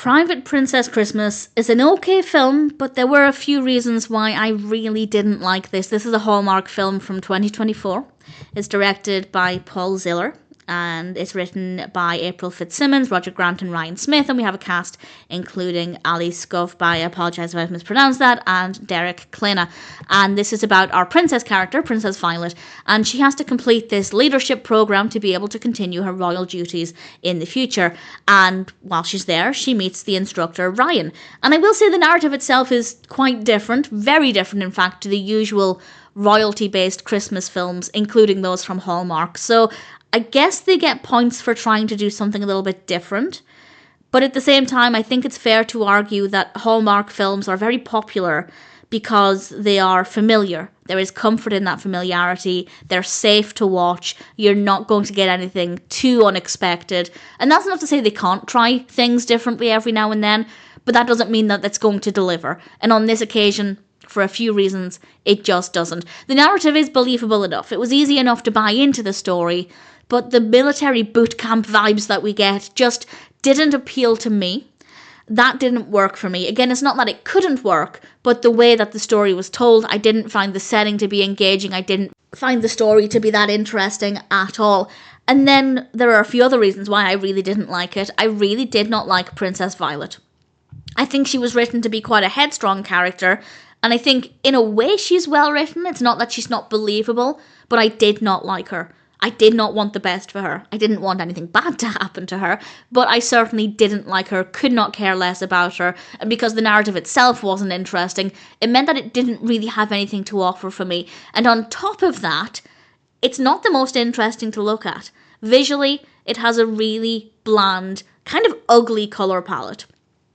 Private Princess Christmas is an okay film, but there were a few reasons why I really didn't like this. This is a Hallmark film from 2024. It's directed by Paul Ziller, and it's written by April Fitzsimmons, Roger Grant, and Ryan Smith, and we have a cast including Ali Skovbye, I apologise if I've mispronounced that, and Derek Klena. And this is about our princess character, Princess Violet, and she has to complete this leadership program to be able to continue her royal duties in the future. And while she's there, she meets the instructor, Ryan. And I will say the narrative itself is quite different, very different in fact, to the usual royalty-based Christmas films, including those from Hallmark. So I guess they get points for trying to do something a little bit different. But at the same time, I think it's fair to argue that Hallmark films are very popular because they are familiar. There is comfort in that familiarity. They're safe to watch. You're not going to get anything too unexpected. And that's not to say they can't try things differently every now and then, but that doesn't mean that that's going to deliver. And on this occasion, for a few reasons, it just doesn't. The narrative is believable enough. It was easy enough to buy into the story, but the military boot camp vibes that we get just didn't appeal to me. That didn't work for me. Again, it's not that it couldn't work, but the way that the story was told, I didn't find the setting to be engaging. I didn't find the story to be that interesting at all. And then there are a few other reasons why I really didn't like it. I really did not like Princess Violet. I think she was written to be quite a headstrong character, and I think in a way she's well written. It's not that she's not believable, but I did not like her. I did not want the best for her. I didn't want anything bad to happen to her, but I certainly didn't like her, could not care less about her, and because the narrative itself wasn't interesting, it meant that it didn't really have anything to offer for me. And on top of that, it's not the most interesting to look at. Visually, it has a really bland, kind of ugly colour palette.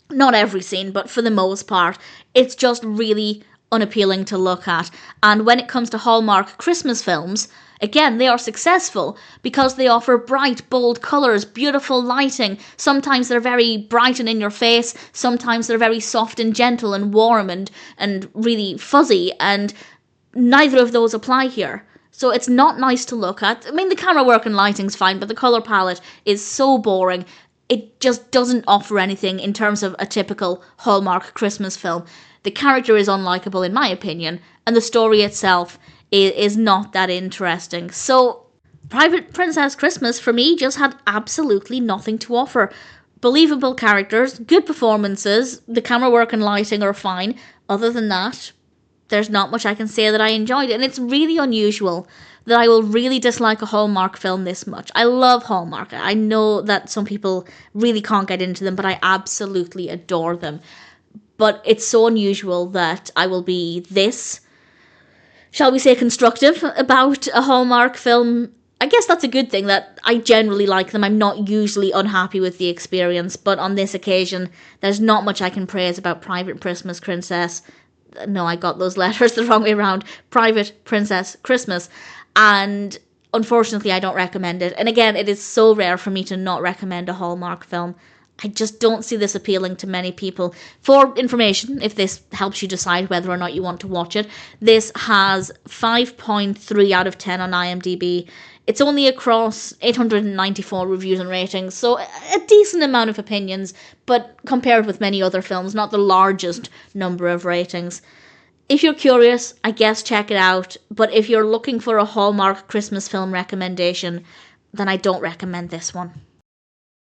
Not every scene, but for the most part, it's just really unappealing to look at. And when it comes to Hallmark Christmas films, again, they are successful because they offer bright, bold colours, beautiful lighting. Sometimes they're very bright and in your face. Sometimes they're very soft and gentle and warm and really fuzzy. And neither of those apply here. So it's not nice to look at. I mean, the camera work and lighting's fine, but the colour palette is so boring. It just doesn't offer anything in terms of a typical Hallmark Christmas film. The character is unlikable in my opinion, and the story itself is not that interesting. So Private Princess Christmas for me just had absolutely nothing to offer. Believable characters, good performances, the camera work and lighting are fine. Other than that, there's not much I can say that I enjoyed, and it's really unusual that I will really dislike a Hallmark film this much. I love Hallmark. I know that some people really can't get into them, but I absolutely adore them. But it's so unusual that I will be this, shall we say, constructive about a Hallmark film. I guess that's a good thing, that I generally like them. I'm not usually unhappy with the experience, but on this occasion, there's not much I can praise about Private Christmas Princess. No, I got those letters the wrong way around. Private Princess Christmas. And unfortunately, I don't recommend it. And again, it is so rare for me to not recommend a Hallmark film. I just don't see this appealing to many people. For information, if this helps you decide whether or not you want to watch it, this has 5.3 out of 10 on IMDb. It's only across 894 reviews and ratings, so a decent amount of opinions, but compared with many other films, not the largest number of ratings. If you're curious, I guess check it out, but if you're looking for a Hallmark Christmas film recommendation, then I don't recommend this one.